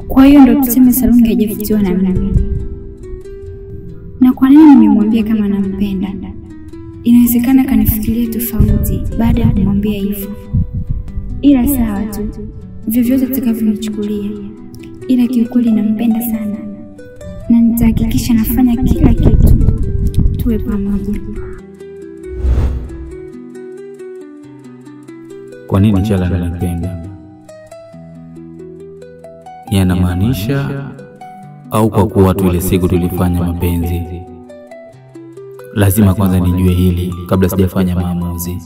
Kwa hiyo ndo tuseme Salungi hajavutiwa na mimi. Na kwa nini nimemwambia kama nampenda? Inawezekana kanifikiria tofauti baada ya kumwambia hivyo. Ila sawa tu, vyovyote tutakavyonichukulia, ila kiukweli nampenda sana, na nitahakikisha nafanya kila kitu tuwe pamoja. Kwa nini Chala ananipenda? Yanamaanisha au kwa kuwa tu ile siku tulifanya mapenzi? Lazima kwanza nijue hili kabla sijafanya maamuzi.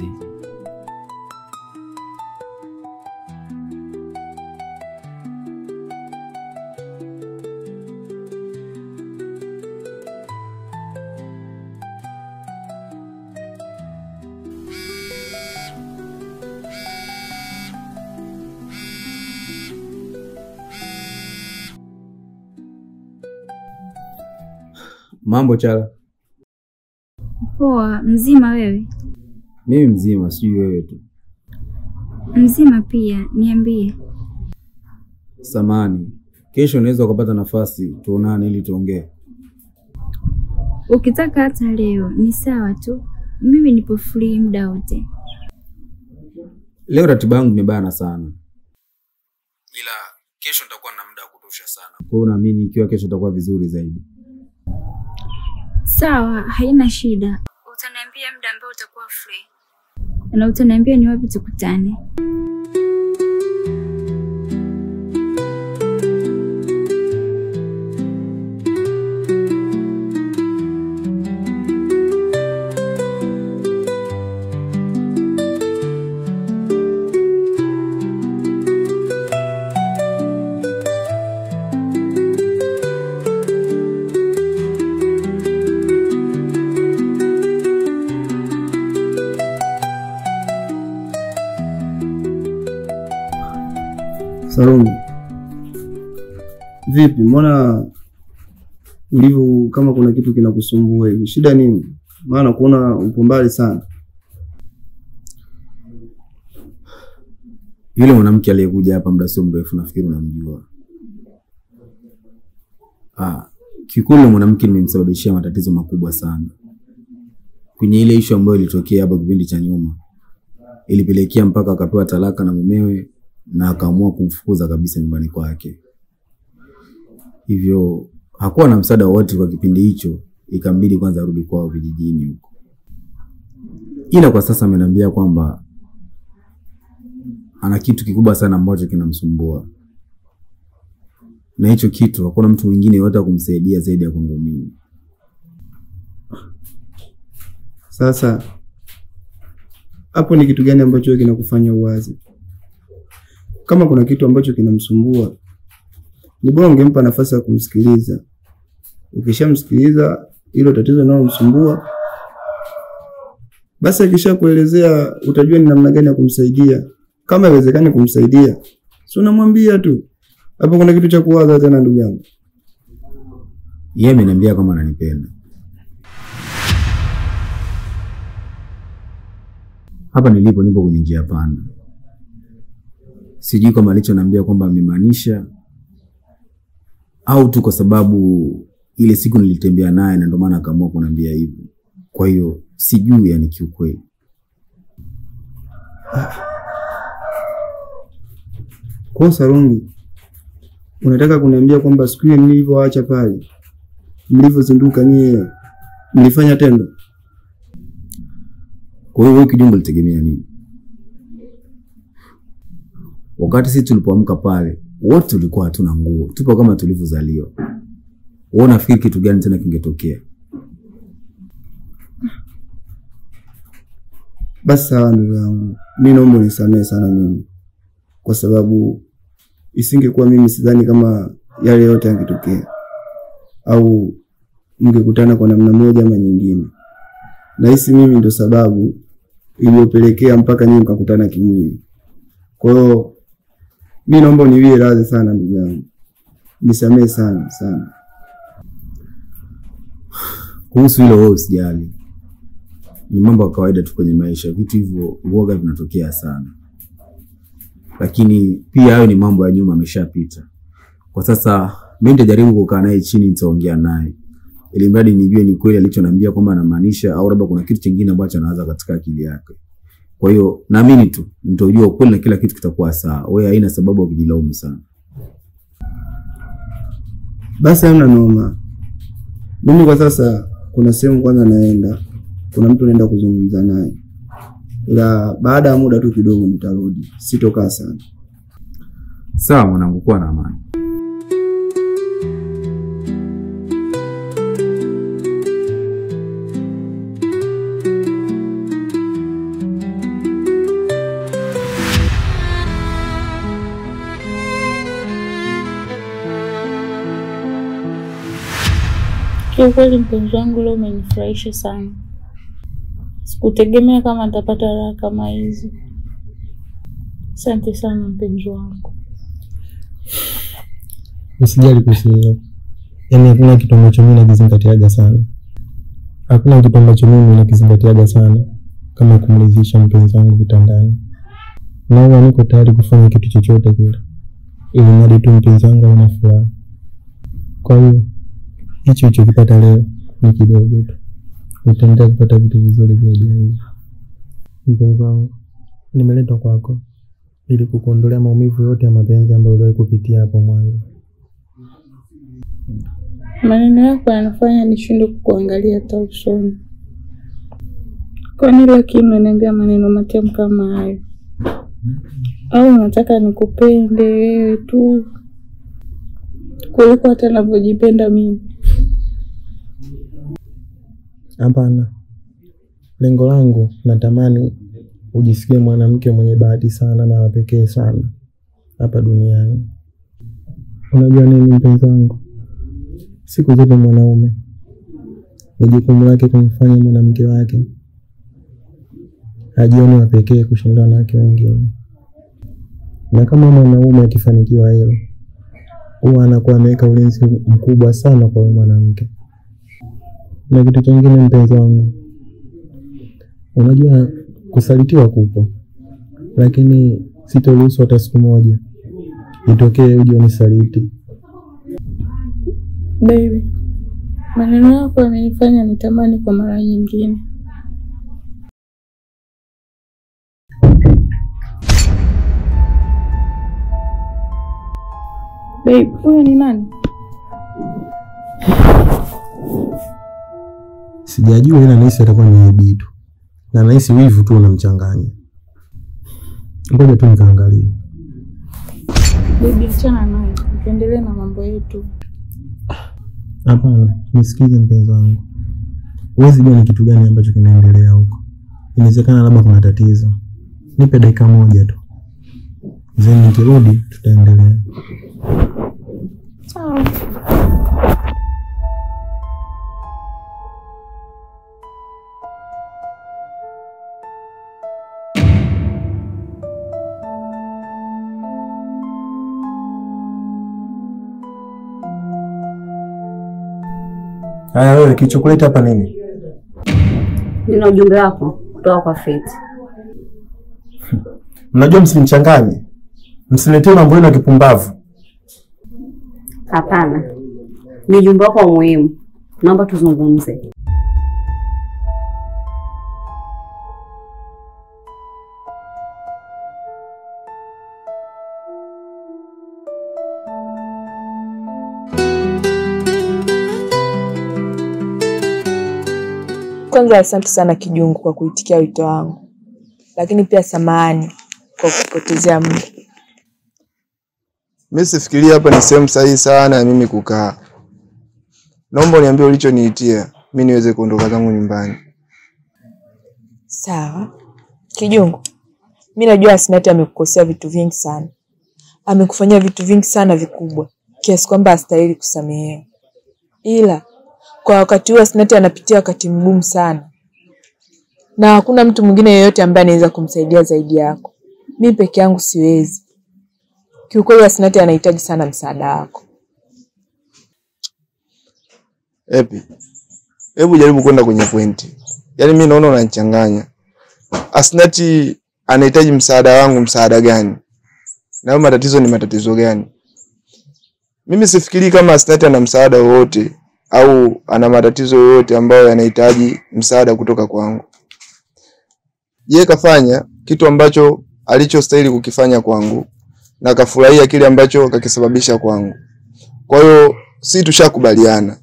Mambo Chala? Poa, mzima wewe? Mimi mzima, sijui wewe tu. Mzima pia, niambie. Samani, kesho unaweza kupata nafasi tuonane ili tuongee? Ukitaka hata leo ni sawa tu. Mimi nipo free muda wote. Leo ratiba yangu imebana sana, ila kesho nitakuwa na muda wa kutosha sana. Kwa hiyo naamini ikiwa kesho itakuwa vizuri zaidi. Sawa, haina shida. Utaniambia muda ambao utakuwa free. Na utaniambia ni wapi tukutane. Salungi, vipi? Mbona ulivyo kama kuna kitu kinakusumbua hivi? Shida nini? Maana kuona upo mbali sana. Yule mwanamke aliyekuja hapa muda sio mrefu, nafikiri unamjua. Kikweli mwanamke nimemsababishia matatizo makubwa sana. Kwenye ile issue ambayo ilitokea hapa kipindi cha nyuma, ilipelekea mpaka akapewa talaka na mumewe na akaamua kumfukuza kabisa nyumbani kwake. Hivyo hakuwa na msaada wote kwa kipindi hicho, ikambidi kwanza arudi kwao vijijini huko. Ila kwa sasa ameniambia kwamba ana kitu kikubwa sana ambacho kinamsumbua. Na hicho kitu hakuna mtu mwingine yote kumsaidia zaidi ya kwangu mimi. Sasa hapo ni kitu gani ambacho kinakufanya uwazi? Kama kuna kitu ambacho kinamsumbua, ni bora ungempa nafasi ya kumsikiliza. Ukishamsikiliza hilo tatizo linalomsumbua, basi akishakuelezea utajua ni namna gani ya kumsaidia. Kama haiwezekani kumsaidia, si unamwambia tu. Hapo kuna kitu cha kuwaza tena ndugu yangu. Yeye ameniambia kama ananipenda. Hapa nilipo nipo kwenye njia panda. Sijui kama alichoniambia kwamba amemaanisha au tu kwa sababu ile siku nilitembea naye na ndio maana akaamua kuniambia hivyo. Kwa hiyo sijui yani kiukweli. Kwa Salungi, unataka kuniambia kwamba siku ile nilivyoacha pale, mlivyozinduka nyie, mlifanya tendo? Kwa hiyo kijumbe litegemea nini? Wakati sisi tulipoamka pale, wote tulikuwa hatuna nguo. Tupo kama tulivyozaliwa. Wewe unafikiri kitu gani tena kingetokea? Basi sawa ndugu yangu. Mimi naomba unisamehe sana mimi. Kwa sababu isingekuwa mimi sidhani kama yale yote yangetokea. Au mngekutana kwa namna moja ama nyingine. Na hisi mimi ndo sababu iliyopelekea mpaka nyinyi mkakutana kimwili. Kwa hiyo mimi naomba uniwie radhi sana ndugu yangu. Nisamehe sana sana. Kuhusu hilo wewe usijali. Ni mambo ya kawaida tu kwenye maisha. Vitu hivyo uoga vinatokea sana. Lakini pia hayo ni mambo ya nyuma ameshapita. Kwa sasa mimi nitajaribu kukaa naye chini, nitaongea naye ili mradi nijue ni kweli alichoniambia kwamba anamaanisha au labda kuna kitu kingine ambacho anaanza katika akili yake. Kwa hiyo naamini tu nitajua ukweli na kila kitu kitakuwa sawa. Wewe haina sababu ya kujilaumu sana. Basi hamna noma. Mimi kwa sasa kuna sehemu kwanza naenda. Kuna mtu naenda kuzungumza naye. Ila baada ya muda tu kidogo nitarudi. Sitokaa sana. Sawa mwanangu, kuwa na amani. Kiukweli mpenzi wangu, leo umenifurahisha sana. Sikutegemea kama nitapata raha kama hizi. Asante sana mpenzi wangu. Usijali kuhusu hilo. Yaani hakuna kitu ambacho mimi nakizingatiaga sana. Hakuna kitu ambacho mimi nakizingatiaga sana kama kumridhisha mpenzi wangu kitandani. Na niko tayari kufanya kitu chochote kile ili mradi tu mpenzi wangu awe na furaha. Kwa hiyo hicho kipata leo ni kidogo tu. Nitaendelea kupata vitu vizuri zaidi ya hivi. Mpenzi wangu, nimeletwa kwako ili kukuondolea maumivu yote ya mapenzi ambayo uliwahi kupitia hapo mwanzo. Maneno yako yanafanya nishindwe kukuangalia hata usoni. Kwa nini lakini unaniambia maneno matamu kama hayo? Au unataka nikupende wewe tu kuliko hata ninavyojipenda mimi? Hapana. Lengo langu natamani ujisikie mwanamke mwenye bahati sana na pekee sana hapa duniani. Unajua nini mpenzi wangu? Siku zote mwanaume ni jukumu lake kumfanya mwanamke wake ajione wa pekee kushindana na wake wengine. Na kama mwanaume akifanikiwa hilo, huwa anakuwa ameweka ulinzi mkubwa sana kwa mwanamke. Na kitu kingine mpenzi wangu, unajua kusalitiwa kupo, lakini sitoruhusu hata siku moja itokee uje unisaliti. Baby, maneno yako yamenifanya nitamani kwa mara nyingine. Babe, wewe ni nani? Sijajua, ila nahisi atakuwa ni aibu tu. Na nahisi wivu tu unamchanganya. Ngoja tu nikaangalie. Baby, achana naye. Tuendelee na mambo yetu. Hapana, nisikize mpenzi wangu. Huwezi jua ni kitu gani ambacho kinaendelea huko. Inawezekana labda kuna tatizo. Nipe dakika moja tu. Zeni nikirudi tutaendelea. Sawa. Haya wewe, kichokoleti hapa nini? Nina ujumbe wako kutoka kwa Fate. Mnajua msinichanganye. Msiniletee mambo yenu ya kipumbavu. Hapana. Ni ujumbe wako muhimu. Naomba tuzungumze. Kwanza asante sana Kijungu kwa kuitikia wito wangu. Lakini pia samahani kwa kupotezea muda. Mimi sifikiria hapa ni sehemu sahihi sana ya mimi kukaa. Naomba uniambie ulichoniitia, mimi niweze kuondoka zangu nyumbani. Sawa. Kijungu, mimi najua Asnati amekukosea vitu vingi sana. Amekufanyia vitu vingi sana vikubwa, kiasi kwamba hastahili kusamehewa. Ila kwa wakati huu Asnati anapitia wakati mgumu sana. Na hakuna mtu mwingine yeyote ambaye anaweza kumsaidia zaidi yako. Mimi peke yangu siwezi. Kiukweli Asnati anahitaji sana msaada wako. Epi, hebu jaribu kwenda kwenye pointi. Yaani mimi naona unanichanganya. Asnati anahitaji msaada wangu, msaada gani? Na matatizo ni matatizo gani? Mimi sifikiri kama Asnati ana msaada wowote au ana matatizo yoyote ambayo yanahitaji msaada kutoka kwangu. Yeye kafanya kitu ambacho alichostahili kukifanya kwangu na kafurahia kile ambacho kakisababisha kwangu. Kwa hiyo si tushakubaliana.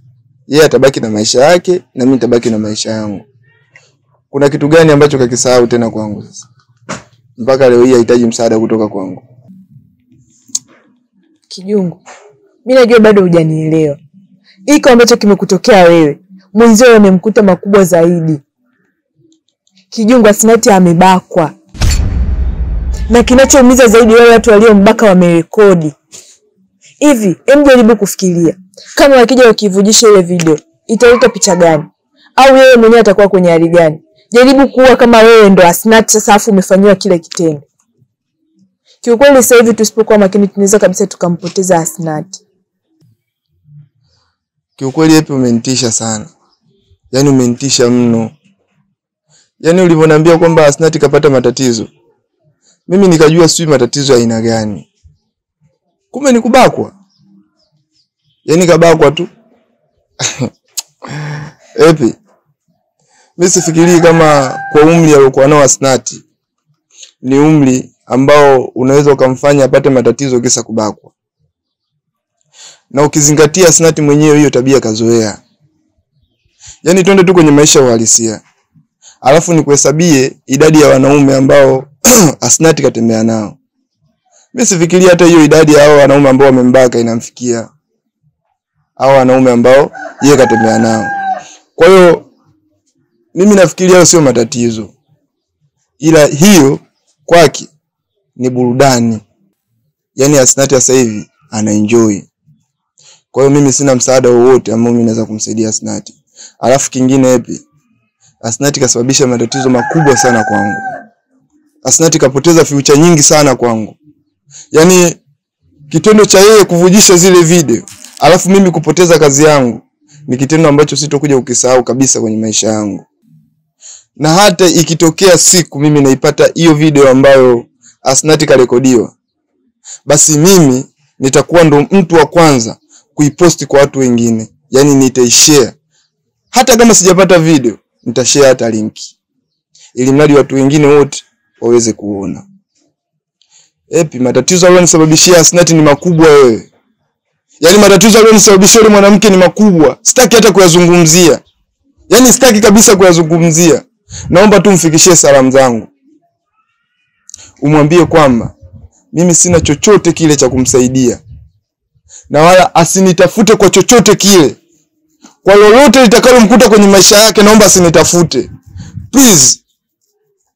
Yeye atabaki na maisha yake na mimi nitabaki na maisha yangu. Kuna kitu gani ambacho kakisahau tena kwangu sasa? Mpaka leo hii hahitaji msaada kutoka kwangu. Kijungu, mimi najua bado hujanielewa. Iko ambacho kimekutokea wewe, mwenzio amemkuta makubwa zaidi. Kijungu, Asnati amebakwa. Na kinachoumiza zaidi wale watu waliombaka wamerekodi. Hivi, jaribu kufikiria. Kama wakija wakivujisha ile video, italeta picha gani? Au yeye mwenyewe atakuwa kwenye hali gani? Jaribu kuwa kama wewe ndo Asnati sasa afu umefanywa kile kitendo. Kiukweli sasa hivi tusipokuwa makini tunaweza kabisa tukampoteza Asnati. Kiukweli Epi umenitisha sana. Yaani umenitisha mno. Yaani ulivyoniambia kwamba Asnati kapata matatizo, mimi nikajua sijui matatizo ya aina gani. Kumbe ni kubakwa. Yaani kabakwa tu. Epi, mimi sifikiri kama kwa umri aliokuwa nao Asnati ni umri ambao unaweza ukamfanya apate matatizo kisa kubakwa. Na ukizingatia Asnati mwenyewe hiyo tabia kazoea. Yaani twende tu kwenye maisha uhalisia. Alafu nikuhesabie idadi ya wanaume ambao Asnati katembea nao. Mimi sifikiri hata hiyo idadi ya hao wanaume ambao wamembaka inamfikia hao wanaume ambao yeye katembea nao. Kwa hiyo mimi nafikiri hayo sio matatizo. Ila hiyo kwake ni burudani. Yaani Asnati sasa hivi anaenjoy. Kwa hiyo mimi sina msaada wowote ambao mimi naweza kumsaidia Asnati. Alafu kingine Epi, Asnati kasababisha matatizo makubwa sana kwangu. Asnati kapoteza future nyingi sana kwangu. Yaani kitendo cha yeye kuvujisha zile video, alafu mimi kupoteza kazi yangu, ni kitendo ambacho sitokuja kukisahau kabisa kwenye maisha yangu. Na hata ikitokea siku mimi naipata hiyo video ambayo Asnati karekodiwa, basi mimi nitakuwa ndo mtu wa kwanza kuiposti kwa watu wengine. Yaani nitaishare. Hata kama sijapata video, nitashare hata linki, ili mradi watu wengine wote waweze kuona. Epi, matatizo aliyonisababishia Asnati ni makubwa wewe. Yaani matatizo aliyonisababishia yule mwanamke ni makubwa. Sitaki hata kuyazungumzia. Yaani sitaki kabisa kuyazungumzia. Naomba tu mfikishie salamu zangu. Umwambie kwamba mimi sina chochote kile cha kumsaidia. Na wala asinitafute kwa chochote kile. Kwa lolote litakalomkuta kwenye maisha yake naomba asinitafute. Please.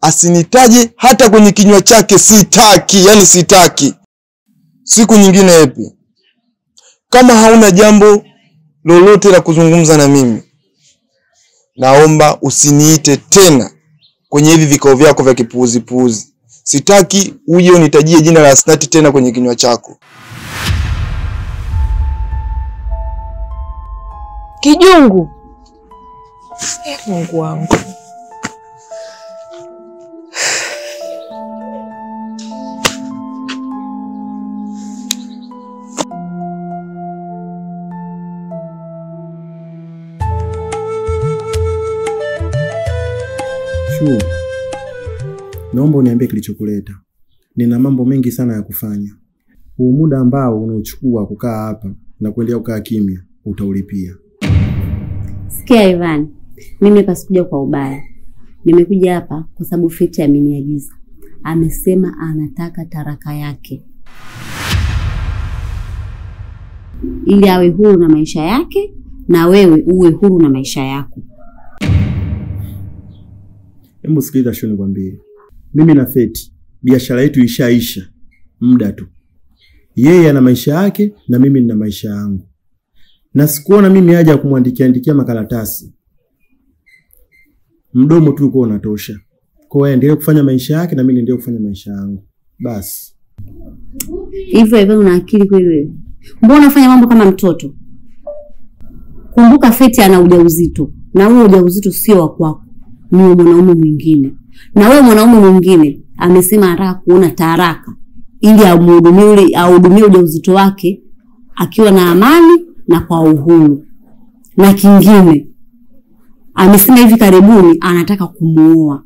Asinitaje hata kwenye kinywa chake, sitaki, yani sitaki. Siku nyingine Epi, kama hauna jambo lolote la kuzungumza na mimi, naomba usiniite tena kwenye hivi vikao vyako vya kipuuzi. Sitaki uje unitajie jina la Asnati tena kwenye kinywa chako. Kijungu. Mungu wangu. Naomba uniambie kilichokuleta. Nina mambo mengi sana ya kufanya. Huu muda ambao unaochukua kukaa hapa na kuendelea kukaa kimya utaulipia. Sikia Ivan, mimi hapa sikuja kwa ubaya. Nimekuja hapa kwa sababu Feti ameniagiza. Amesema anataka taraka yake, ili awe huru na maisha yake na wewe uwe huru na maisha yako. Hebu sikiliza shoni nikwambie. Mimi na Feti biashara yetu ishaisha muda tu. Yeye ana maisha yake na mimi nina maisha yangu. Na sikuona mimi haja kumwandikia makaratasi. Mdomo tu uko unatosha. Kwa hiyo endelee kufanya maisha yake na mimi niendelee kufanya maisha yangu. Basi. Hivyo una akili kweli wewe? Mbona unafanya mambo kama mtoto? Kumbuka Feti ana ujauzito. Na huo ujauzito sio wa kwako. Ni wa mwanaume mwingine. Na wewe mwanaume mwingine amesema anataka kuona taraka ili ahudumie ujauzito wake akiwa na amani na kwa uhuru. Na kingine, amesema hivi karibuni anataka kumuoa.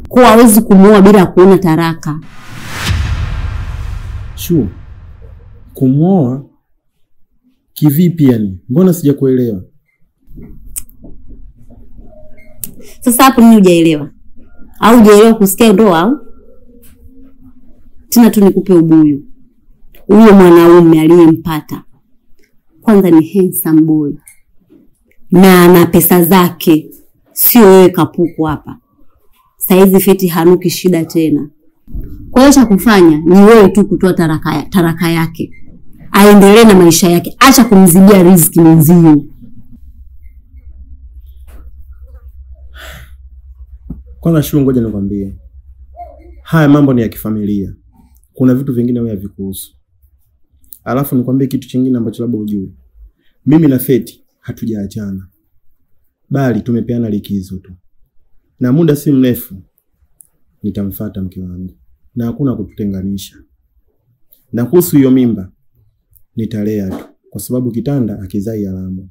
Kwa hawezi kumuoa bila kuona taraka. Shu, kumuoa kivipi yani? Mbona sijakuelewa? Sasa hapo nini hujaelewa? Au hujaelewa kusikia ndoa au? Tena tu nikupe ubuyu. Huyo mwanaume aliyempata kwanza ni handsome boy. Na ana pesa zake. Sio wewe kapuku hapa. Saizi Feti hanuki shida tena. Kwa hiyo cha kufanya ni wewe tu kutoa taraka yake. Aendelee na maisha yake. Acha kumzibia riziki mwenzio. Kwanza Shu, ngoja nikwambie. Haya mambo ni ya kifamilia. Kuna vitu vingine wewe havikuhusu. Alafu nikwambie kitu kingine ambacho labda ujue. Mimi na Feti hatujaachana. Bali tumepeana likizo tu. Na muda si mrefu nitamfuata mke wangu. Na hakuna kututenganisha. Na kuhusu hiyo mimba nitalea tu, kwa sababu kitanda hakizai alama.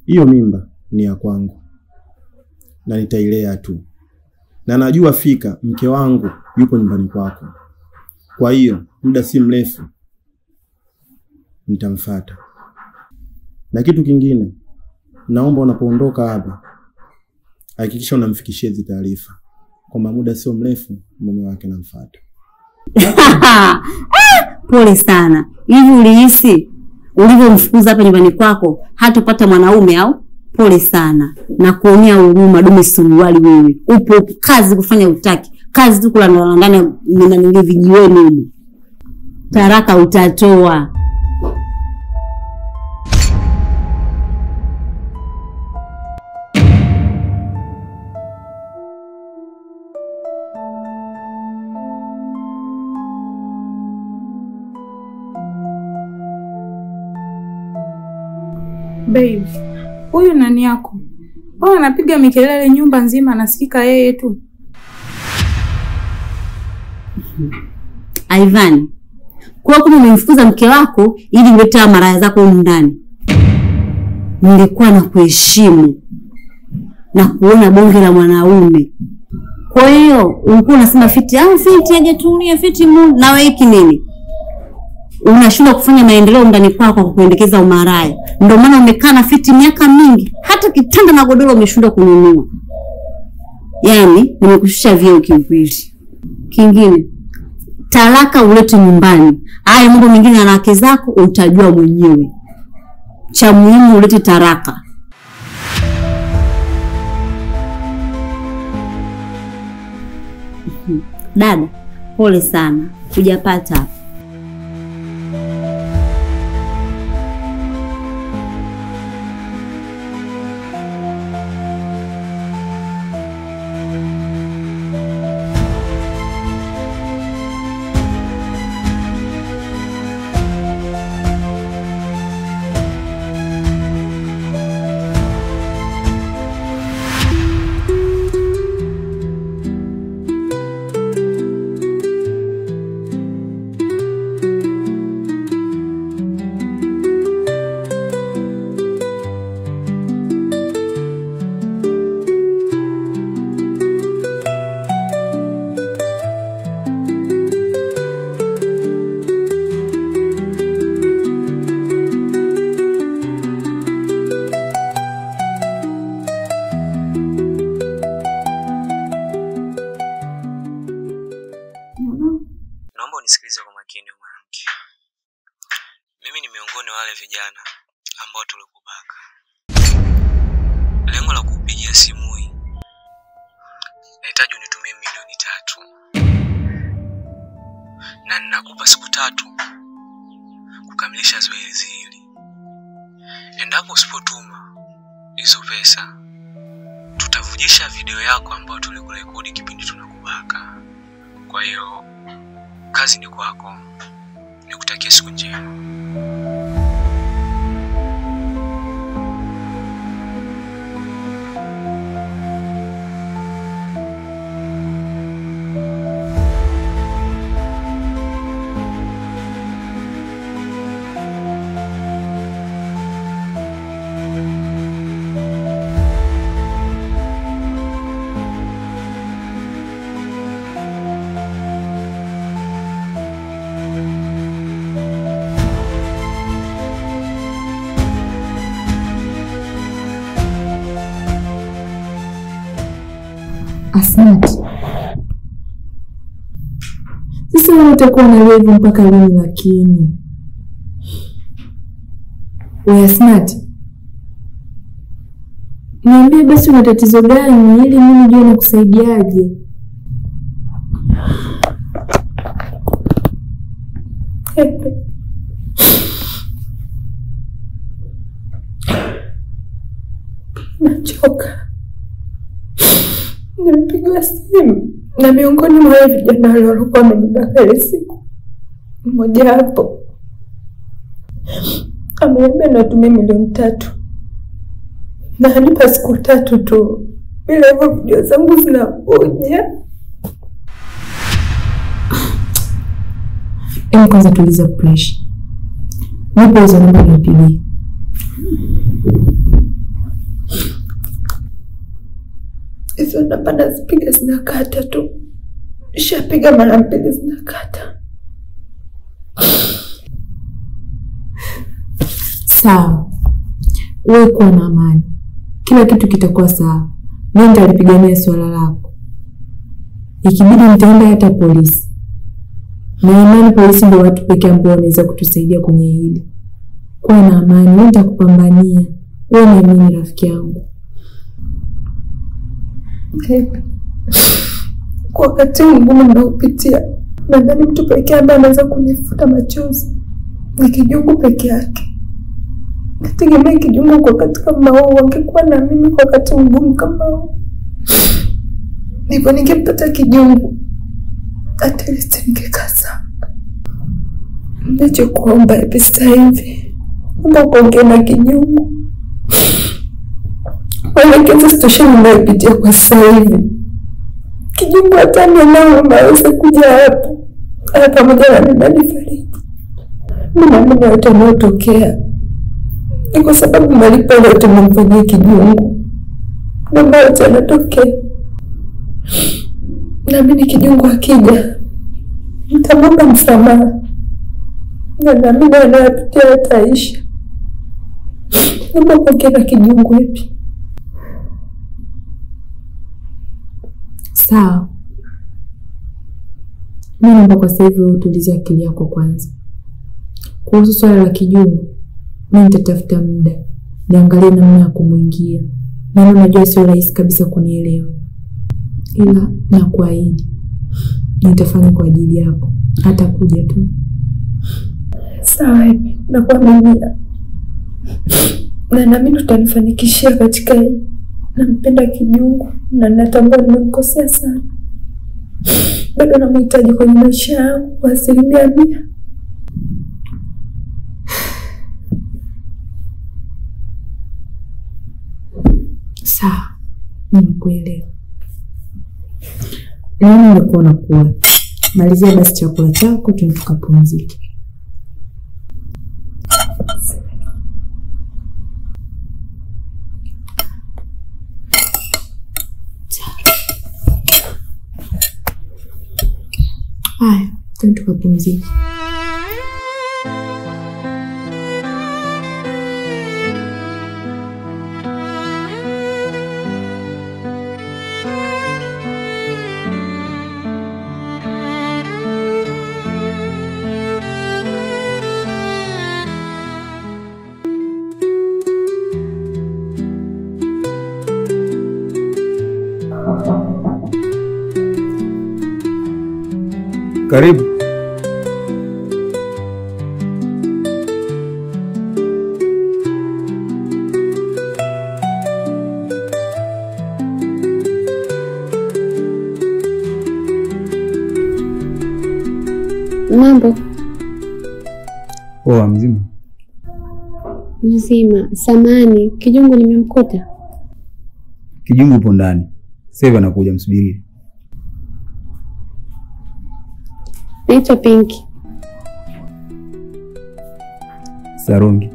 Hiyo mimba ni ya kwangu. Na nitailea tu. Na najua fika mke wangu yupo nyumbani kwako. Kwa hiyo muda si mrefu nitamfuata. Na kitu kingine, naomba unapoondoka hapa hakikisha unamfikishia hizo taarifa kwamba muda sio mrefu mume wake namfuata. Pole sana. Hivi ulihisi ulivyomfukuza hapa nyumbani kwako hatopata mwanaume au? Pole sana. Na kuonea huruma dume suruali wewe. Upo kazi kufanya utaki. Kazi tu kula ndani na vijiweni. Taraka utatoa. Babe, huyu nani yako? Mbona anapiga mikelele nyumba nzima anasikika yeye tu? Ivan, kwa kuwa umemfukuza mke wako ili ulete maraya zako huko ndani. Nilikuwa na kuheshimu na kuona bonge la mwanaume. Kwa hiyo ulikuwa unasema Fiti aje tulie Fiti Mungu na wewe hiki nini? Unashindwa kufanya maendeleo ndani kwako kwa kuendekeza umaraya. Ndio maana umekaa na Fiti miaka mingi, hata kitanda na godoro umeshindwa kununua. Yaani nimekushusha vyeo kiukweli. Kingine, talaka ulete nyumbani. Haya mambo mengine na wake zako utajua mwenyewe. Cha muhimu ulete taraka. Dada, pole sana. Hujapata. Naomba unisikilize kwa makini mwanangu. Mimi ni miongoni wa wale vijana ambao tulikubaka. Lengo la kupigia simu hii, nahitaji unitumie milioni 3. Na ninakupa siku 3 kukamilisha zoezi hili. Endapo usipotuma hizo pesa, tutavujisha video yako ambayo tulikurekodi kipindi tunakubaka. Kwa hiyo kazi ni kwako. Nikutakia siku njema. Asante. Sasa wewe utakuwa na levu mpaka lini lakini? Wewe Asante. Niambie basi una tatizo gani ili mimi nijue na kusaidiaje. Nachoka. Nimepigiwa simu na miongoni mwa wale vijana waliokuwa wamenibaka ile siku. Mmoja hapo ameniambia natumia 3,000,000 na anipa siku 3 tu, bila hivyo video zangu zinakuja. Kwanza tuliza pressure. Nipo hizo namba nipigie. Hizo namba nazipiga zinakata tu. Nishapiga mara 2 zinakata. Sawa. Wewe kuwa na amani. Kila kitu kitakuwa sawa. Mimi nitalipigania swala lako. Ikibidi nitaenda hata polisi. Na imani polisi ndio watu pekee ambao wanaweza kutusaidia kwenye hili. Kuwa na amani, mimi nitakupambania. Wewe na mimi rafiki yangu. Kwa wakati mgumu ninaopitia, nadhani mtu pekee ambaye anaweza kunifuta machozi ni Kijungu peke yake. Nategemea Kijungu kwa wakati kama huu angekuwa na mimi kwa wakati mgumu kama huu. Ndipo ningempata Kijungu. At least ningekaa sawa. Ninachokuomba hivi sasa hivi, naomba kuongea na Kijungu. Mwelekeze situation ninayopitia kwa sasa hivi. Kijungu atanielewa naweza kuja hapo. Pamoja na mimi nifariki. Mimi naamini yote yanayotokea ni kwa sababu malipo yote nimemfanyia Kijungu. Mambo yote yanatokea. Naamini Kijungu akija nitamwomba msamaha. Na naamini anayopitia yataisha. Naomba kuongea na Kijungu hivi. Sawa. Mimi naomba kwa sasa hivi utulize akili yako kwanza. Kuhusu swala la Kijungu, mimi nitatafuta muda niangalie namna ya kumuingia. Na najua sio rahisi kabisa kunielewa. Ila nakuahidi nitafanya kwa ajili yako. Hata kuja tu. Sawa, nakuaminia. Na naamini utanifanikishia katika hili. Nampenda Kijungu na natambua nimemkosea sana. Bado namhitaji kwenye maisha yangu kwa 100%. Sawa, nimekuelewa. Leo nilikuwa nakula. Malizia basi chakula chako tukapumzike. Haya, tukapumzike. Karibu. Mambo. Poa, mzima? Mzima. Samani, Kijungu nimemkuta. Kijungu yupo ndani. Sasa hivi anakuja, msubirie. Naitwa Pinki. Sarungi.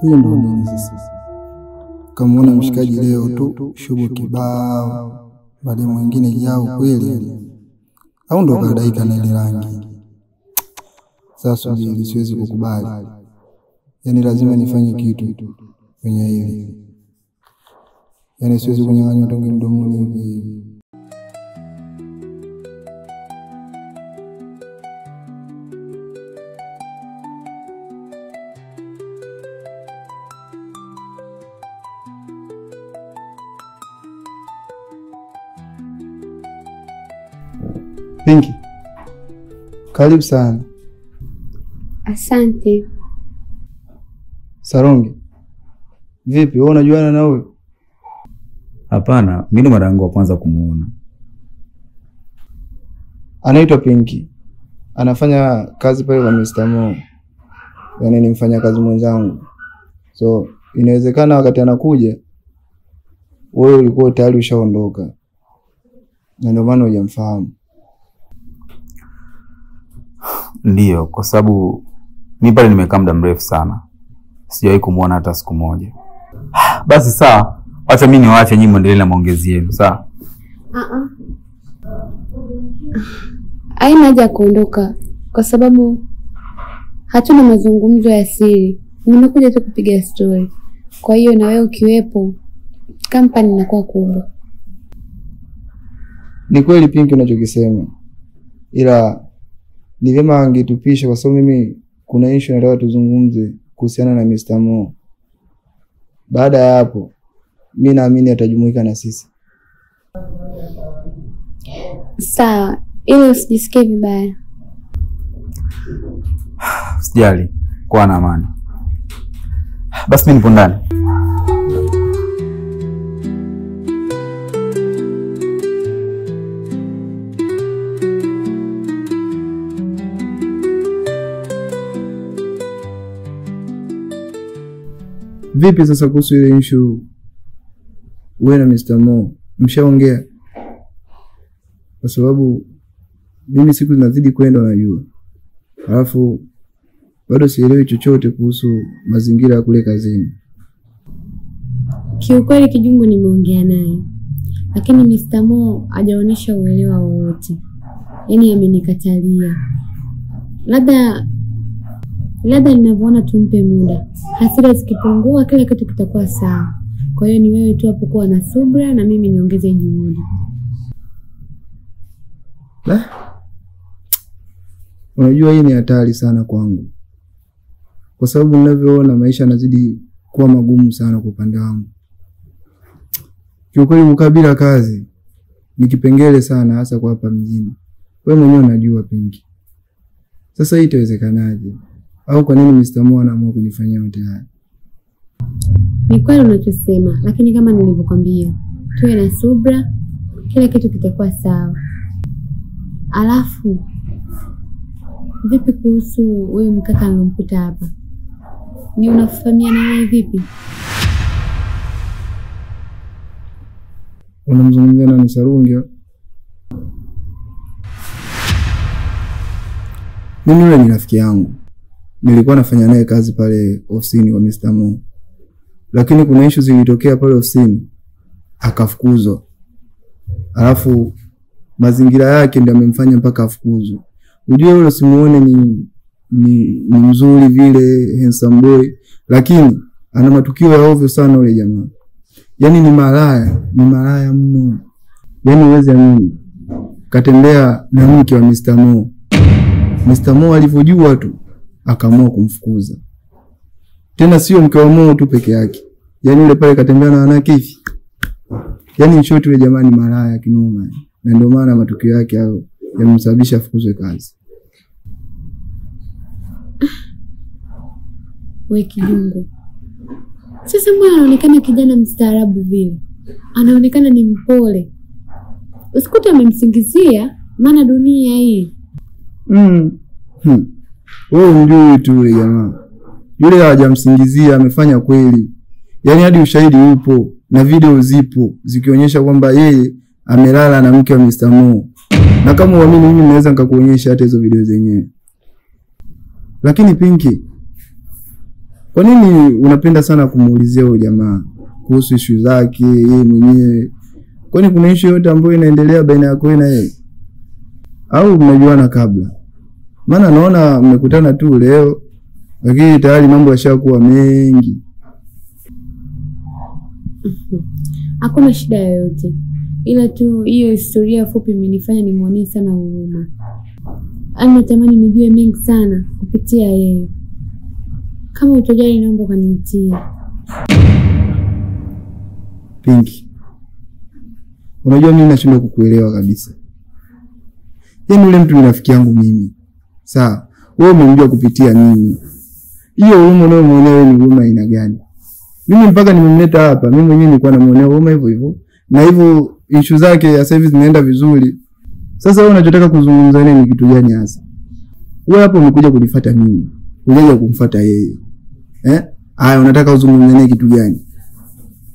Hiyo ndo nini sasa? Kamuona mshikaji leo tu shughuli kibao, baada mwingine jao kweli, au ndo kadaika na ile rangi. Sasa subiri, siwezi kukubali. Yaani lazima nifanye kitu kwenye hili. Yaani siwezi kunyang'anywa tonge mdomoni hivi. Pinky, karibu sana. Asante. Saronge, vipi wewe unajuana na huyo? Hapana, mimi ndo mara yangu ya kwanza kumuona. Anaitwa Pinky. Anafanya kazi pale kwa Mr. Mo. Yaani ni mfanyakazi mwenzangu. So, inawezekana wakati anakuja wewe ulikuwa tayari ushaondoka. Na ndio maana hujamfahamu. Ndiyo, kwa sababu mimi pale nimekaa muda mrefu sana. Sijawahi kumuona hata siku moja. Basi sawa, acha mimi niwaache nyinyi muendelee na maongezi yenu, sawa? Haina haja ya kuondoka kwa sababu hatuna mazungumzo ya siri. Nimekuja tu kupiga story. Kwa hiyo na wewe ukiwepo kampani inakuwa kubwa. Ni kweli Pinky unachokisema. Ila ni vyema angetupisha kwa sababu mimi kuna issue nataka tuzungumze kuhusiana na Mr. Mo. Baada ya hapo mimi naamini atajumuika na sisi. Sawa, ili usijisikie vibaya. Sijali, kuwa na amani. Basi mimi nipo ndani. Vipi sasa kuhusu ile issue wewe na Mr. Mo? Mshaongea? Kwa sababu mimi siku zinazidi kwenda najua. Alafu bado sielewi chochote kuhusu mazingira ya kule kazini. Kiukweli Kijungu nimeongea naye. Lakini Mr. Mo hajaonyesha uelewa wowote. Yaani amenikatalia. Labda ninavyoona tumpe muda. Hasira zikipungua kila kitu kitakuwa sawa. Kwa hiyo ni wewe tu hapo kuwa na subira na mimi niongeze juhudi. Unajua hii ni hatari sana kwangu. Kwa sababu ninavyoona maisha yanazidi kuwa magumu sana kwa upande wangu. Kiukweli mkabila kazi ni kipengele sana hasa kwa hapa mjini. Wewe mwenyewe unajua Pinky. Sasa hii itawezekanaje? Au kwa nini Mr. Mo anaamua kunifanyia yote haya? Ni kweli unachosema, lakini kama nilivyokuambia, tuwe na subira, kila kitu kitakuwa sawa. Alafu vipi kuhusu wewe mkaka nilomkuta hapa? Ni unafahamiana naye vipi? Unamzungumzia nani, Sarungi? Mimi yule ni rafiki yangu. Nilikuwa nafanya naye kazi pale ofisini kwa Mr. Mo. Lakini kuna issue zilitokea pale ofisini akafukuzwa. Alafu mazingira yake ndio yamemfanya mpaka afukuzwe. Unajua yule simuone ni mzuri vile, handsome boy, lakini ana matukio ya ovyo sana yule jamaa. Yaani ni malaya mno. Yaani uweze amini. Katembea na mke wa Mr. Mo. Mr. Mo alivyojua tu akaamua kumfukuza. Tena sio mke wa Mo tu peke yake. Yaani yule pale katembea na wanawake hivi. Yaani short yule jamaa ni malaya kinoma. Na ndio maana matukio yake hayo yamemsababisha afukuzwe kazi. Wewe Kijungu. Sasa mbona anaonekana kijana mstaarabu vile? Anaonekana ni mpole. Usikute amemsingizia maana dunia hii. Wewe unjui tu yule jamaa. Yule hajamsingizia, amefanya kweli. Yaani hadi ushahidi upo na video zipo zikionyesha kwamba yeye amelala na mke wa Mr. Mo. Na kama uamini mimi naweza nikakuonyesha hata hizo video zenyewe. Lakini Pinky, kwa nini unapenda sana kumuulizia huyo jamaa kuhusu issue zake yeye mwenyewe? Kwani kuna issue yote ambayo inaendelea baina yako na yeye? Au mnajuana kabla? Maana naona mmekutana tu leo lakini tayari mambo yashakuwa mengi. Hakuna shida yoyote, ila tu hiyo historia fupi imenifanya nimwonee sana huruma. Natamani nijue mengi sana kupitia yeye. Kama utojali, naomba kaniitie. Pinki, unajua mimi nashindwa kukuelewa kabisa. Yaani yule mtu ni rafiki yangu mimi. Sawa, wewe umemjua kupitia mimi. Hiyo huruma unayomwonea wewe ni huruma aina gani? Mimi mpaka nimemleta hapa, mimi mwenyewe nilikuwa namuonea huruma hivyo hivyo. Na hivyo issue zake ya service zinaenda vizuri. Sasa wewe unachotaka kuzungumza naye ni kitu gani hasa? Wewe hapo umekuja kunifuata mimi. Unaje kumfuata yeye? Haya, unataka uzungumze naye kitu gani?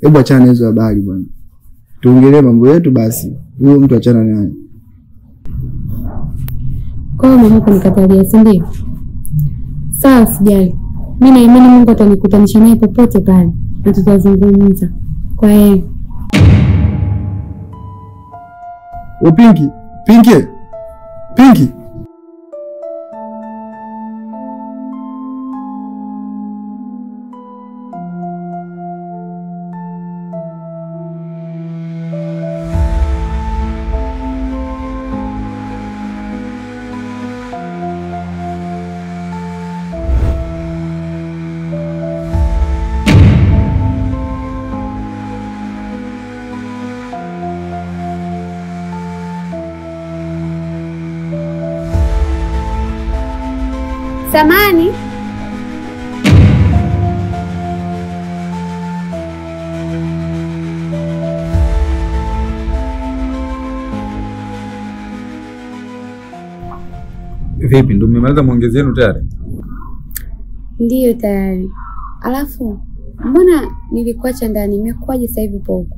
Hebu achana hizo habari bwana. Tuongelee mambo yetu basi. Huyo mtu achana naye. Kwa hiyo mama kunikatalia, si ndio? Sawa, sijali. Mimi na imani Mungu atanikutanisha naye popote pale na tutazungumza. Kwa hiyo Pinki, Pinki. samani. Vipi, ndio mmemaliza maongezi yenu tayari? Ndiyo tayari. Alafu mbona nilikuacha ndani, imekuwaje sasa hivi upo huko?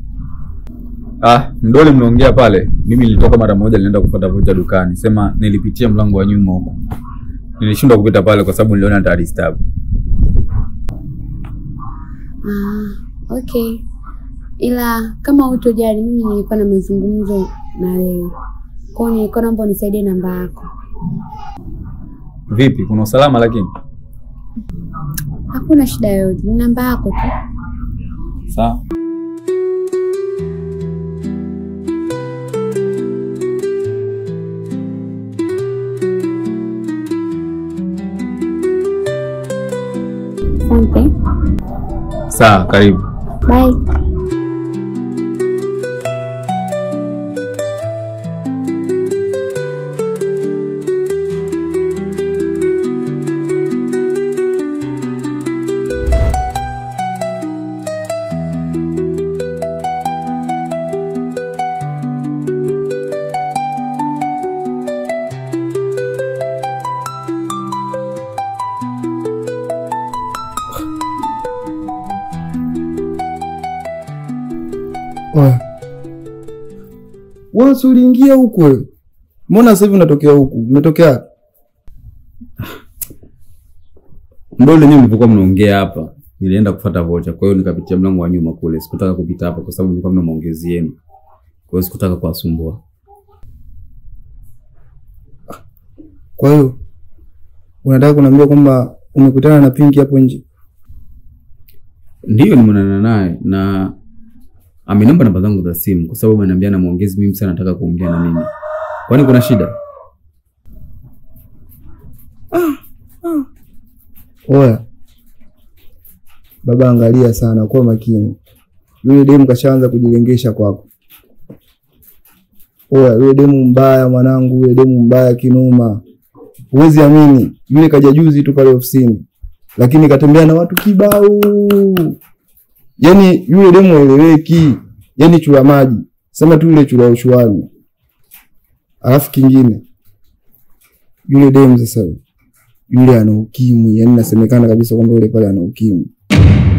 Ndio mnaongea pale. Mimi nilitoka mara moja nilienda kufuata vocha dukani. Sema nilipitia mlango wa nyuma huko. Nilishindwa kupita pale kwa sababu niliona nitadisturb. Okay. Ila kama utojali, mimi nilikuwa na mazungumzo na wewe. Kwa hiyo nilikuwa naomba unisaidie namba yako. Vipi, kuna usalama lakini? Hakuna shida yoyote, ni namba yako tu. Sawa. Asante. Sawa, karibu. Bye. Wewe uliingia huko wewe. Mbona sasa hivi unatokea huku? Umetokea? Ndio lenyewe mlipokuwa mnaongea hapa. Nilienda kufuata vocha, kwa hiyo nikapitia mlango wa nyuma kule. Sikutaka kupita hapa kwa sababu nilikuwa mna maongezi yenu. Kwa hiyo sikutaka kuwasumbua. Kwa hiyo unataka kuniambia kwamba umekutana na Pinki hapo nje? Ndio, nimeonana naye na ameniomba namba zangu za simu kwa sababu ananiambia na maongezi mimi sana, nataka kuongea na mimi. Kwani kuna shida? Oya. Baba, angalia sana, kwa makini. Yule demu kashaanza kujilengesha kwako. Oya, yule demu mbaya mwanangu, yule demu mbaya kinoma. Huwezi amini, yule kaja juzi tu pale ofisini. Lakini katembea na watu kibao. Yaani yule demu eleweki. Yaani chura maji. Sema tu yule chura ushuani. Alafu kingine. Yule demu sasa. Yule ana ukimwi. Yaani nasemekana kabisa kwamba yule pale ana ukimwi.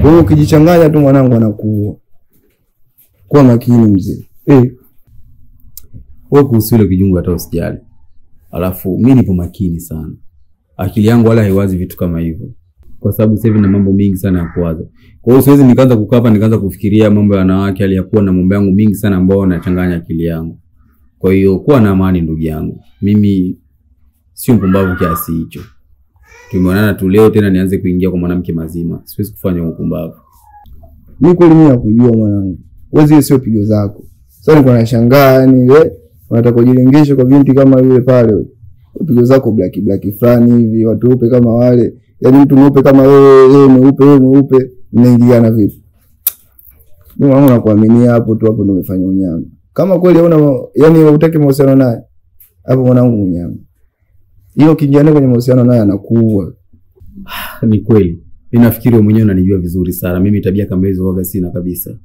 Kwa hiyo ukijichanganya tu mwanangu anakuua. Kwa makini mzee. Wewe kuhusu ile kijungu hata usijali. Alafu mimi nipo makini sana. Akili yangu wala haiwazi vitu kama hivyo. Kwa sababu sasa hivi na mambo mengi sana ya kuwaza. Kwa hiyo siwezi nikaanza kukaa hapa nikaanza kufikiria mambo ya wanawake, aliyakuwa na mambo yangu mengi sana ambayo yanachanganya akili yangu. Kwa hiyo kuwa na amani ndugu yangu. Mimi sio mpumbavu kiasi hicho. Tumeonana tu leo tena nianze kuingia kwa mwanamke mazima. Siwezi kufanya upumbavu. Mimi kweli mimi nakujua mwanangu. Wewe zile sio pigo zako. Sasa niko nashangaa yani unataka kujilengesha kwa binti kama yule pale. Pigo zako black fulani hivi, watu weupe kama wale. Yaani mtu mweupe kama wewe mweupe, mnaingiliana vipi? Mimi wangu nakuaminia hapo tu, hapo ndio umefanya unyama. Kama kweli yani hutaki mahusiano naye, hapo mwanangu unyama. Hiyo kiingiana kwenye mahusiano naye anakuua. Ni kweli. Mimi nafikiri wewe mwenyewe unanijua vizuri sana. Mimi tabia kama hizo waga sina kabisa.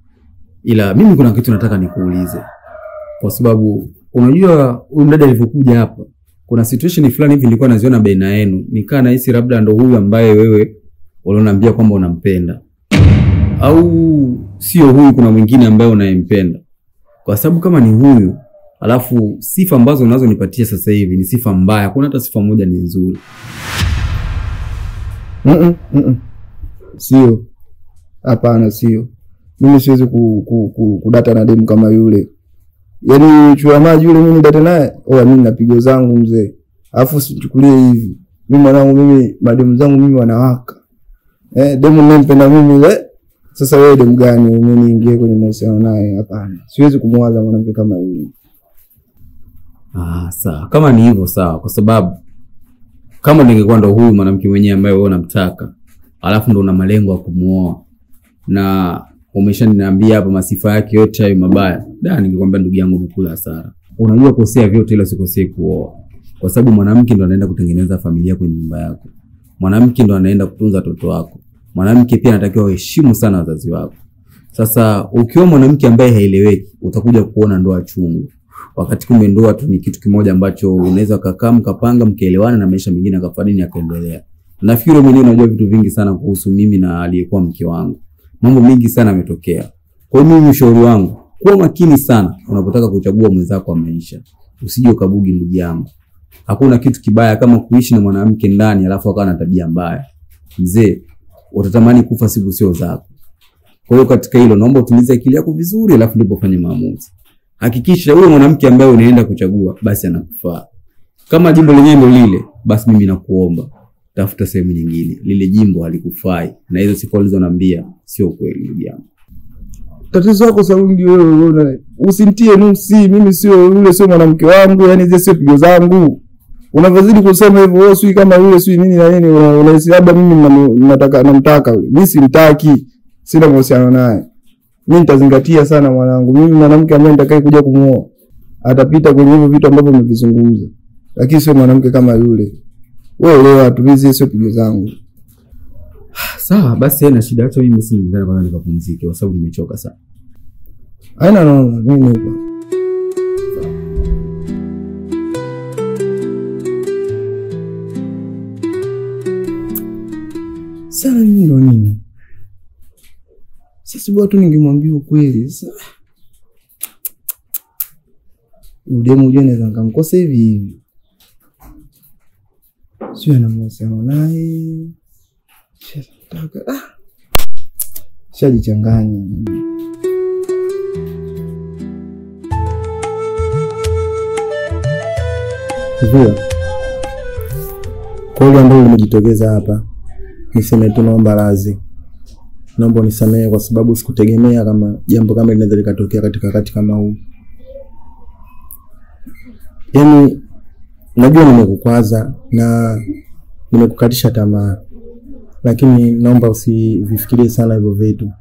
Ila mimi kuna kitu nataka nikuulize. Kwa sababu unajua huyu mdada alivyokuja hapa, kuna situation fulani hivi nilikuwa naziona baina yenu. Nikaa nahisi labda ndo huyu ambaye wewe ulioniambia kwamba unampenda. Au sio huyu, kuna mwingine ambaye unayempenda. Kwa sababu kama ni huyu, alafu sifa ambazo unazonipatia sasa hivi ni sifa mbaya. Kuna hata sifa moja ni nzuri. Sio. Hapana, sio. Mimi siwezi kudata na demu kama yule. Yaani chua maji yule mimi data naye, mimi napigo zangu mzee. Alafu sichukulie hivi. Mimi mwanangu, mimi mademu zangu mimi wanawaka. Demu ninampenda mimi sasa wewe demu gani mimi niingie kwenye mahusiano naye? Hapana. Siwezi kumwaza mwanamke kama yule. Sawa. Kama ni hivyo sawa, kwa sababu kama ningekuwa ndo huyu mwanamke mwenyewe ambaye wewe unamtaka, alafu ndo una malengo ya kumuoa na umeshaniambia hapa masifa yake yote hayo mabaya, ningekwambia ndugu yangu umekula hasara. Unajua kosea vyote ila usikosee kuoa. Kwa sababu mwanamke ndo anaenda kutengeneza familia kwenye nyumba yako. Mwanamke ndo anaenda kutunza watoto wako. Mwanamke pia anatakiwa uheshimu sana wazazi wako. Sasa ukiwa mwanamke ambaye haeleweki, utakuja kuona ndoa chungu. Wakati kumbe ndoa tu ni kitu kimoja ambacho unaweza kukaa mkapanga mkaelewana na maisha mengine yakafanya nini yakaendelea. Nafikiri wewe mwenyewe unajua vitu vingi sana kuhusu mimi na aliyekuwa mke wangu. Mambo mengi sana yametokea. Kwa hiyo mimi ushauri wangu, kuwa makini sana unapotaka kuchagua mwenzako wa maisha. Usije ukabugi ndugu yangu. Hakuna kitu kibaya kama kuishi na mwanamke ndani alafu akawa na tabia mbaya. Mzee, utatamani kufa siku sio zako. Kwa hiyo katika hilo naomba utulize akili yako vizuri alafu ndipo fanye maamuzi. Hakikisha huyo mwanamke ambaye unaenda kuchagua basi anakufaa. Kama jimbo lenyewe ndio lile, basi mimi nakuomba tafuta sehemu nyingine. Lile jimbo halikufai na hizo sifa ulizoniambia sio kweli ndugu yangu. Tatizo lako Sarungi wewe usinitie nuksi, mimi sio yule, sio mwanamke wangu, yani zile sio pigo zangu. Unavyozidi kusema hivyo wewe sio kama yule, sio nini na nini, unahisi labda mimi namtaka yule. Mimi simtaki, sina mahusiano naye. Mimi nitazingatia sana mwanangu. Mimi mwanamke ambaye nitakaye kuja kumuoa atapita kwenye hivyo vitu ambavyo umevizungumza. Lakini sio mwanamke kama yule. Wewe leo atulize, sio pigo zangu. Sawa, basi haina shida. Acha mimi msinidhani kwanza nikapumzike kwa sababu nimechoka sana. Haina no, mimi nipo. Sasa mimi ndo nini? Sasa watu ningemwambia ukweli. Sasa udemu uje naweza nikamkosa hivi hivi. Sio na mahusiano naye. Shajichanganya. Hivyo kwa hiyo ambayo umejitokeza hapa, niseme tu naomba radhi. Naomba unisamehe kwa sababu sikutegemea kama jambo kama linaweza likatokea katika wakati kama huu. Yaani najua nimekukwaza na nimekukatisha tamaa, lakini naomba usivifikirie sana hivyo vitu.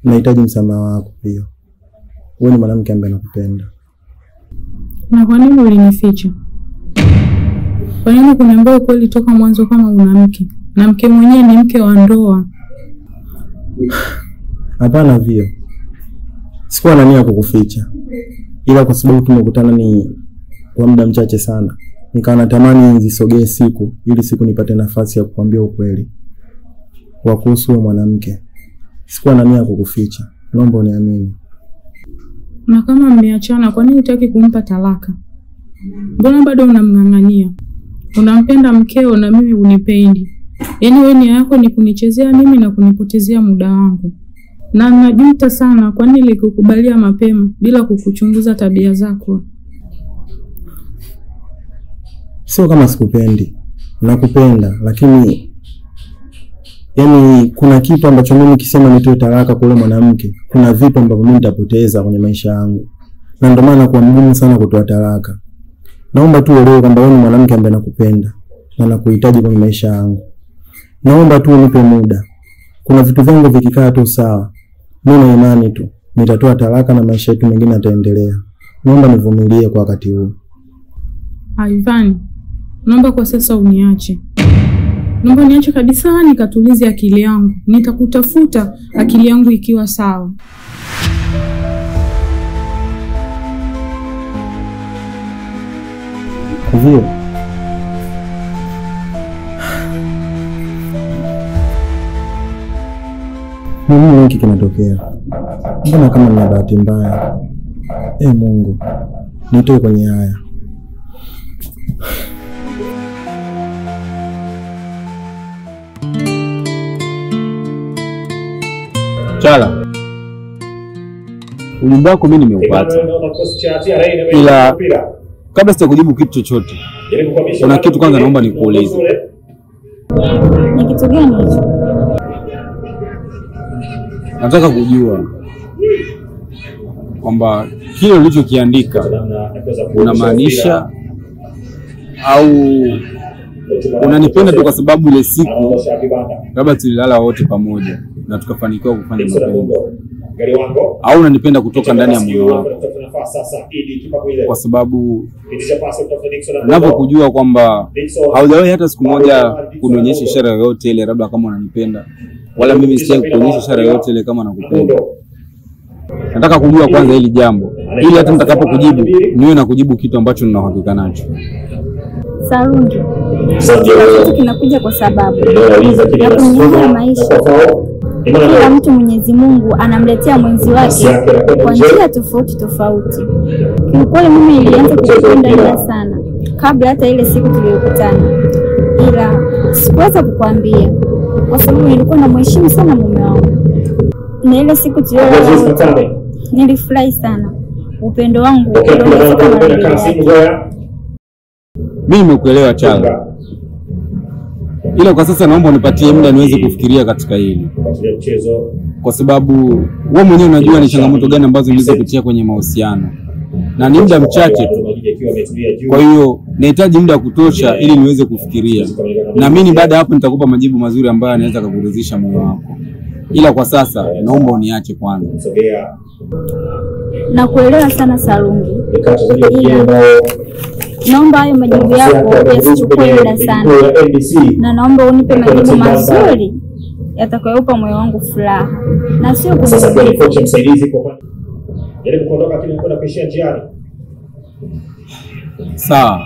Nahitaji msamaha wako pia. Wewe ni mwanamke ambaye nakupenda. Na kwa nini ulinificha? Kwa nini kuniambia ukweli toka mwanzo kama una mke? Na mke mwenyewe ni mke wa ndoa. Hapana vio. Sikuwa na nia kukuficha. Ila kwa sababu tumekutana ni kwa muda mchache sana, nikawa natamani nizisogee siku ili siku nipate nafasi ya kukwambia ukweli wa kuhusu wewe mwanamke. Sikuwa na nia kukuficha. Naomba uniamini. Na kama mmeachana, kwa nini hutaki kumpa talaka? Mbona bado unamng'ang'ania? Unampenda mkeo na mimi unipendi. Yaani wewe nia yako ni kunichezea mimi na kunipotezea muda wangu. Na najuta sana kwa nini nilikukubalia mapema bila kukuchunguza tabia zako. Sio kama sikupendi. nakupenda, lakini yani kuna kitu ambacho mimi kisema nitoe talaka kwa yule mwanamke, kuna vitu ambavyo mimi nitapoteza kwenye maisha yangu. Na ndio maana kwa mgumu sana kutoa talaka. Naomba tu uelewe kwamba wewe ni mwanamke ambaye nakupenda na nakuhitaji kwenye maisha yangu. Naomba tu unipe muda. Kuna vitu vingi vikikaa tu sawa, mimi na imani tu nitatoa talaka na maisha yetu mengine yataendelea. Naomba nivumilie kwa wakati huu. Ivan, naomba kwa sasa uniache. Naomba niache kabisa nikatulize akili yangu. Nitakutafuta akili yangu ikiwa sawa. Hivyo nini hiki kinatokea? Mbona kama ni bahati mbaya? Mungu, nitoe kwenye haya. Chala, ujumbe wako mimi nimeupata, ila kabla sijakujibu kitu chochote, kuna kitu kwanza naomba nikuulize. Ni kitu gani hicho? Nataka kujua kwamba kile ulichokiandika unamaanisha au unanipenda tu kwa sababu ile siku labda tulilala wote pamoja na tukafanikiwa kufanya mapenzi, au unanipenda kutoka ndani ya moyo wako, kwa sababu ninapokujua kwamba haujawahi hata siku moja kunionyesha ishara yoyote ile, labda kama unanipenda, wala mimi sitaki kuonyesha ishara yoyote ile kama nakupenda. Nataka kujua kwanza hili jambo, ili hata nitakapokujibu niwe na kujibu kitu ambacho nina uhakika nacho. Sarungi, kila kitu kinakuja kwa sababu ya kunyanyua maisha. Kila mtu Mwenyezi Mungu anamletea mwenzi wake kwa njia tofauti tofauti. Kiukweli mimi nilianza kukupenda ila sana kabla hata ile siku tuliyokutana, ila sikuweza kukwambia kwa sababu nilikuwa namheshimu sana mume wangu. Na ile siku tuliyolala nilifurahi sana, upendo wangu uliongezeka mara. Mimi nimekuelewa Chala, ila kwa sasa naomba unipatie muda niweze kufikiria katika hili, kwa sababu wewe mwenyewe unajua ni changamoto gani ambazo nilizopitia kwenye mahusiano, na ni muda mchache tu. Kwa hiyo nahitaji muda wa kutosha ili niweze kufikiria, na mimi baada hapo nitakupa majibu mazuri ambayo yanaweza kukuridhisha moyo wako, ila kwa sasa naomba uniache kwanza. Nakuelewa sana Sarungi, naomba hayo majibu yako yasichukue muda sana, na naomba unipe majibu mazuri yatakayopa moyo wangu furaha na sio sawa.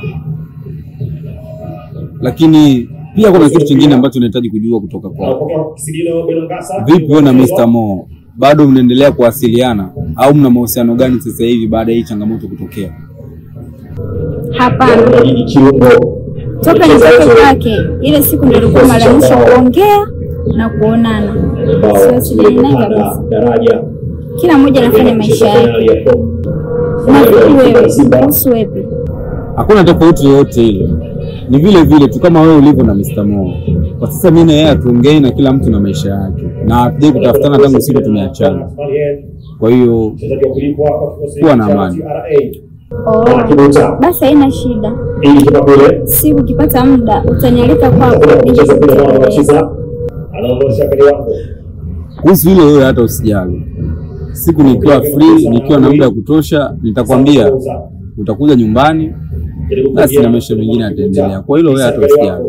Lakini pia kuna kitu kingine ambacho nahitaji kujua kutoka kwako. Vipi wewe na Mr. Mo, bado mnaendelea kuwasiliana au mna mahusiano gani sasa hivi baada ya hii changamoto kutokea? Hapana, toka nitoke kwake ile siku ndio ilikuwa mara ya mwisho kuongea na kuonana. Sio naye kabisa. Kila mmoja anafanya maisha yake. Na wewe kuhusu wewe, hakuna tofauti yoyote ile, ni vile vile tu kama wewe ulivyo na Mr. Mo. Kwa sasa mimi na yeye tuongee, na kila mtu na maisha yake, na hatuje kutafutana tangu siku tumeachana. Kwa hiyo kuwa na amani. Basi haina shida. Siku ukipata muda utanialika kwako. Kuhusu hilo wewe hata usijali. Siku nikiwa free, nikiwa na muda wa kutosha, nitakwambia, utakuja nyumbani, basi na maisha mengine yataendelea. Kwa hilo wewe hata usijali.